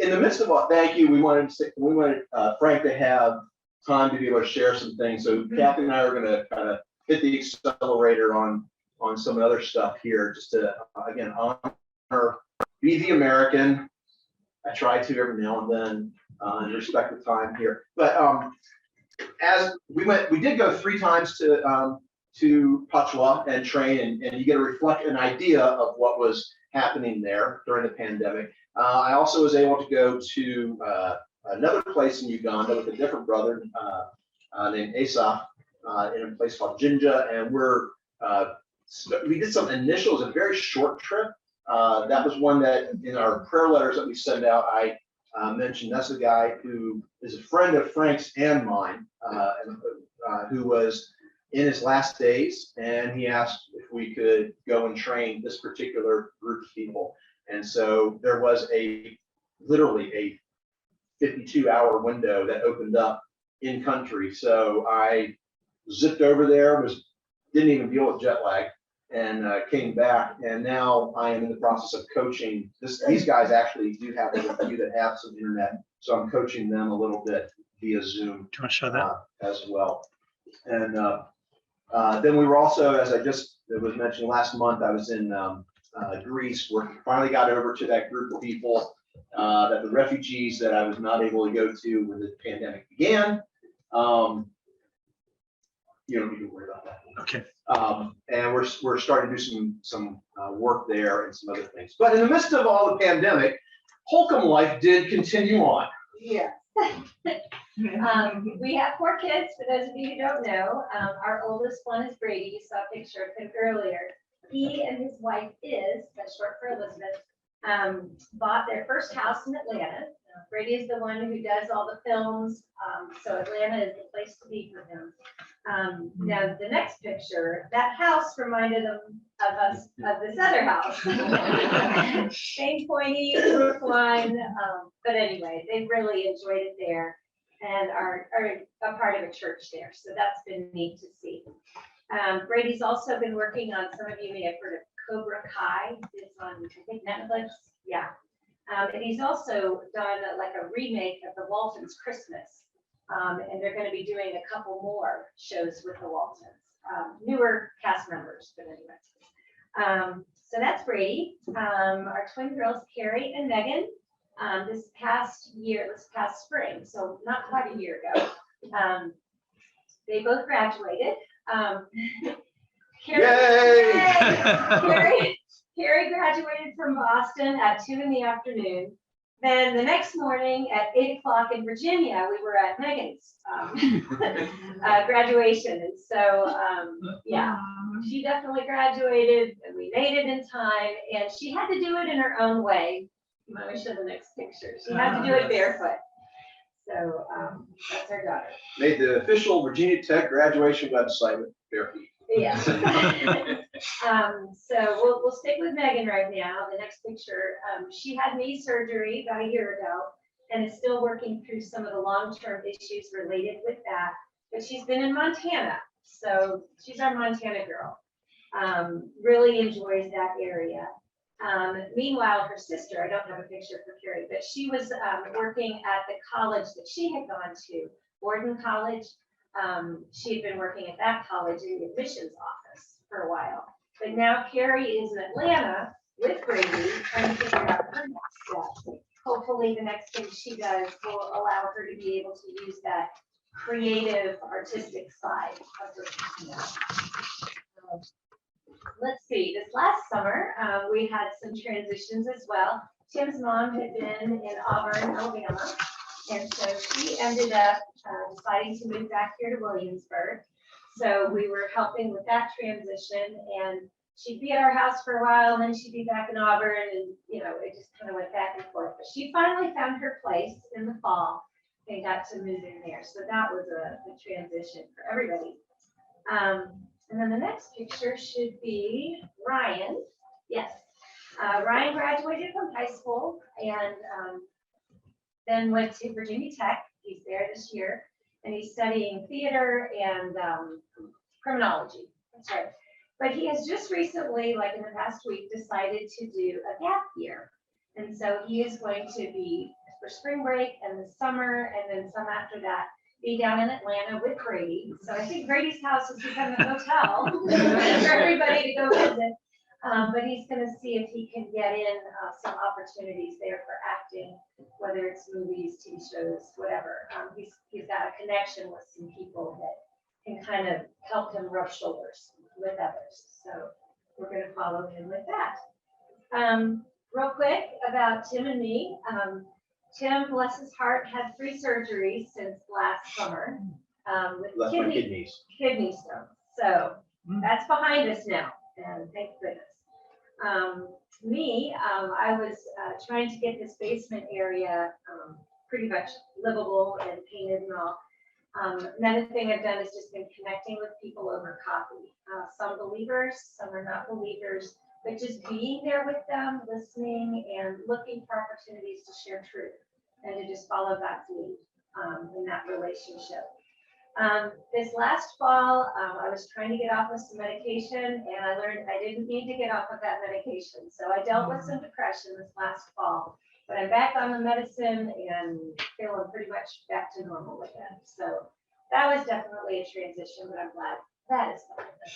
in the midst of all, thank you. We wanted Frank to have time to be able to share some things. So Kathy and I are going to kind of hit the accelerator on some other stuff here, just to again honor, be the American. I try to every now and then, and respect the time here. But as we did go 3 times to Pachwa and train, and you get an idea of what was happening there during the pandemic. I also was able to go to another place in Uganda with a different brother named Asa in a place called Jinja, and we did some initials, a very short trip. That was one that in our prayer letters that we send out, I mentioned that's a guy who is a friend of Frank's and mine, who was in his last days, and he asked if we could go and train this particular group of people. And so there was literally a 52-hour window that opened up in country. So I zipped over there, didn't even deal with jet lag, and came back. And now I am in the process of coaching. These guys actually do have a few that have some internet, so I'm coaching them a little bit via Zoom. Do you want to show that as well? And then we were also, as it was mentioned last month, I was in Greece, where we finally got over to that group of people, that the refugees that I was not able to go to when the pandemic began. You don't need to worry about that. Okay. And we're starting to do some work there and some other things. But in the midst of all the pandemic, Holcomb life did continue on. Yeah. We have 4 kids, for those of you who don't know. Our oldest one is Brady. You saw a picture of him earlier. He and his wife that's short for Elizabeth, bought their first house in Atlanta. Brady is the one who does all the films, so Atlanta is the place to be for him. Now the next picture, that house reminded them of us, of this other house. Same pointy roof line, but anyway, they really enjoyed it there and are a part of a church there. So that's been neat to see. Brady's also been working on, some of you may have heard of Cobra Kai. It's on, I think, Netflix. Yeah. And he's also done like a remake of the Waltons Christmas. And they're going to be doing a couple more shows with the Waltons. Newer cast members, but anyway. So that's Brady. Our twin girls, Carrie and Megan, this past spring, so not quite a year ago, they both graduated. Carrie graduated from Boston at 2 in the afternoon. Then the next morning at 8 o'clock in Virginia, we were at Megan's graduation. And so, yeah, she definitely graduated and we made it in time. And she had to do it in her own way. You want me to show the next picture? She had to do it barefoot. So that's our daughter. Made the official Virginia Tech graduation website with bare feet. Yeah. So we'll stick with Megan right now. The next picture, she had knee surgery about a year ago and is still working through some of the long-term issues related with that. But she's been in Montana, so she's our Montana girl. Really enjoys that area. Meanwhile, her sister, I don't have a picture for Carrie, but she was working at the college that she had gone to, Borden College. She had been working at that college in the admissions office for a while. But now Carrie is in Atlanta with Brady trying to figure out her next step. Hopefully the next thing she does will allow her to be able to use that creative, artistic side of her personality. Let's see, this last summer, we had some transitions as well. Tim's mom had been in Auburn, Alabama, and so she ended up deciding to move back here to Williamsburg. So we were helping with that transition, and she'd be at our house for a while, and then she'd be back in Auburn, and it just kind of went back and forth. But she finally found her place in the fall and got to move in there. So that was a transition for everybody. And then the next picture should be Ryan. Yes, Ryan graduated from high school and then went to Virginia Tech. He's there this year, and he's studying theater and criminology. That's right. But he has just recently, like in the past week, decided to do a gap year. And so he is going to be for spring break and the summer, and then some after that, be down in Atlanta with Grady. So I think Grady's house has become a hotel for everybody to go visit. But he's going to see if he can get in some opportunities there for acting, whether it's movies, TV shows, whatever. He's got a connection with some people that can kind of help him rub shoulders with others. So we're going to follow him with that. Real quick about Tim and me. Tim, bless his heart, had 3 surgeries since last summer with Left my kidneys. kidney stones. So that's behind us now, and thank goodness. I was trying to get this basement area pretty much livable and painted and all. Another thing I've done is just been connecting with people over coffee. Some believers, some are not believers, but just being there with them, listening and looking for opportunities to share truth and to just follow God's lead in that relationship. This last fall, I was trying to get off of some medication, and I learned I didn't need to get off of that medication. So I dealt with some depression this last fall, but I'm back on the medicine and feeling pretty much back to normal again. So that was definitely a transition, but I'm glad that is behind us.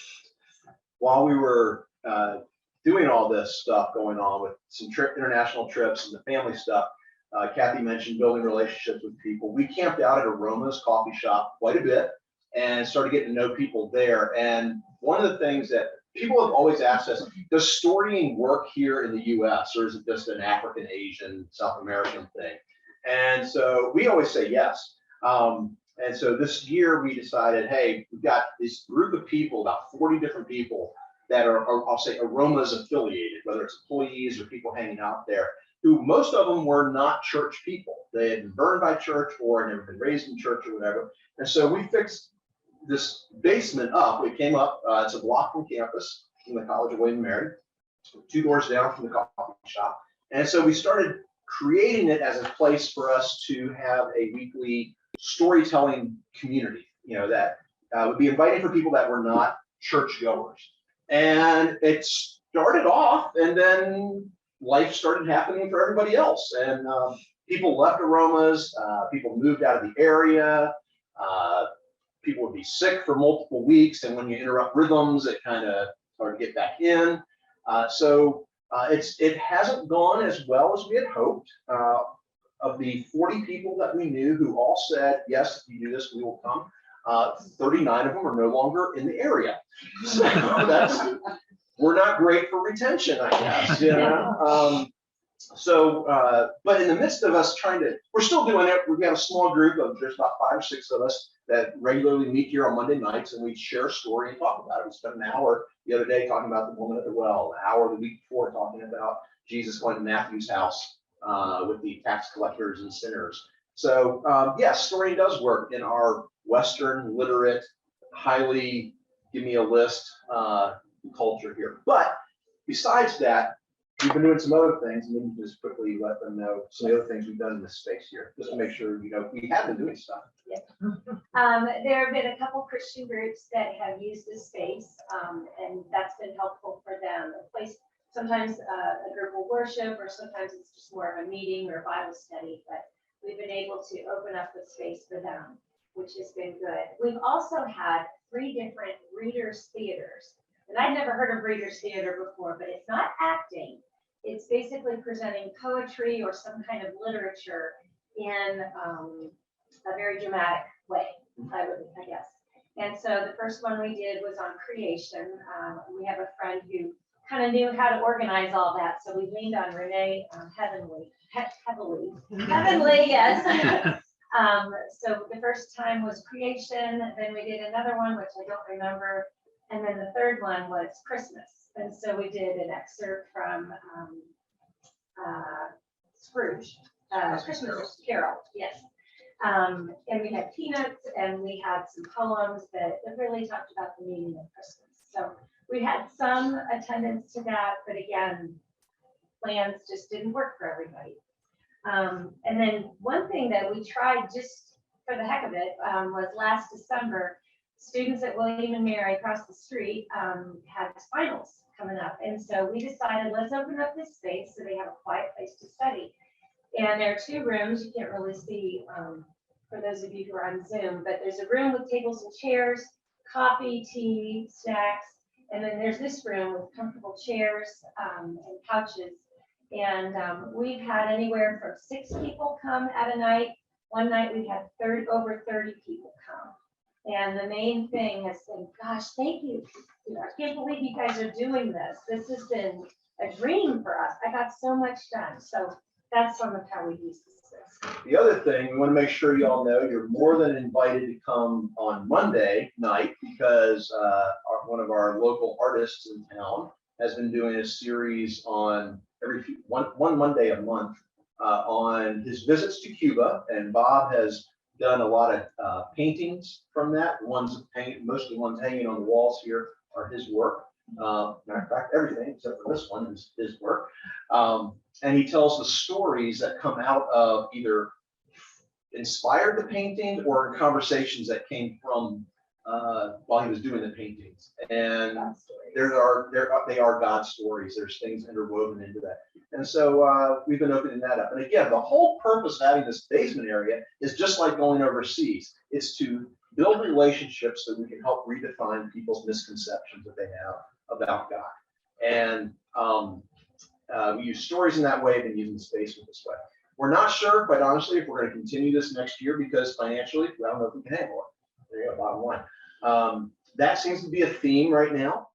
While we were doing all this stuff going on with some international trips and the family stuff, Kathy mentioned building relationships with people. We camped out at Aroma's coffee shop quite a bit and started getting to know people there. And one of the things that people have always asked us, does storying work here in the US, or is it just an African, Asian, South American thing? And so we always say yes. And so this year we decided, hey, we've got this group of people, about 40 different people that are I'll say Aroma's affiliated, whether it's employees or people hanging out there, who most of them were not church people. They had been burned by church or had never been raised in church or whatever. And so we fixed this basement up. We came up, it's a block from campus, from the College of William and Mary, 2 doors down from the coffee shop. And so we started creating it as a place for us to have a weekly storytelling community, that would be inviting for people that were not church goers. And it started off, and then life started happening for everybody else. And people left Aromas, people moved out of the area, people would be sick for multiple weeks. And when you interrupt rhythms, it kind of started to get back in. So it hasn't gone as well as we had hoped. Of the 40 people that we knew who all said, yes, if you do this, we will come, 39 of them are no longer in the area. So we're not great for retention, I guess. But in the midst of us we're still doing it. We've got a small group of, there's about 5 or 6 of us that regularly meet here on Monday nights, and we share a story and talk about it. We spent an hour the other day talking about the woman at the well, an hour the week before talking about Jesus going to Matthew's house with the tax collectors and sinners. So yes, story does work in our Western literate, highly give me a list culture here. But besides that, we've been doing some other things, and we can just quickly let them know some of the other things we've done in this space here, just to make sure we have been doing stuff. Yeah. There have been a couple Christian groups that have used this space, and that's been helpful for them. A place, sometimes a group will worship, or sometimes it's just more of a meeting or Bible study, but we've been able to open up the space for them, which has been good. We've also had 3 different readers theaters. And I'd never heard of readers theater before, but it's not acting. It's basically presenting poetry or some kind of literature in a very dramatic way, I guess. And so the first one we did was on creation. We have a friend who kind of knew how to organize all that. So we leaned on Renee heavily, yes. So the first time was creation. Then we did another one, which I don't remember. And then the third one was Christmas. And so we did an excerpt from Scrooge, Christmas Carol, yes. And we had peanuts, and we had some poems that really talked about the meaning of Christmas. So we had some attendance to that, but again, plans just didn't work for everybody. And then one thing that we tried just for the heck of it was last December, students at William and Mary across the street had finals coming up. And so we decided, let's open up this space so they have a quiet place to study. And there are two rooms. You can't really see for those of you who are on Zoom, but there's a room with tables and chairs, coffee, tea, snacks. And then there's this room with comfortable chairs and couches. And we've had anywhere from 6 people come at a night. One night we had over 30 people come. And the main thing has been, gosh, thank you. I can't believe you guys are doing this. This has been a dream for us. I got so much done. So that's some of how we use this. The other thing, we want to make sure you all know you're more than invited to come on Monday night because one of our local artists in town has been doing a series on one Monday a month on his visits to Cuba, and Bob has done a lot of paintings from that. Most of the ones hanging on the walls here are his work. Matter of fact, everything except for this one is his work. And he tells the stories that come out of either inspired the painting or conversations that came from while he was doing the paintings. And they are God stories. There's things interwoven into that. And so we've been opening that up. And again, the whole purpose of having this basement area is just like going overseas. It's to build relationships so we can help redefine people's misconceptions that they have about God. And we use stories in that way, and using the space in this way. We're not sure, quite honestly, if we're going to continue this next year because financially, I don't know if we can handle it. There you go, bottom line. That seems to be a theme right now.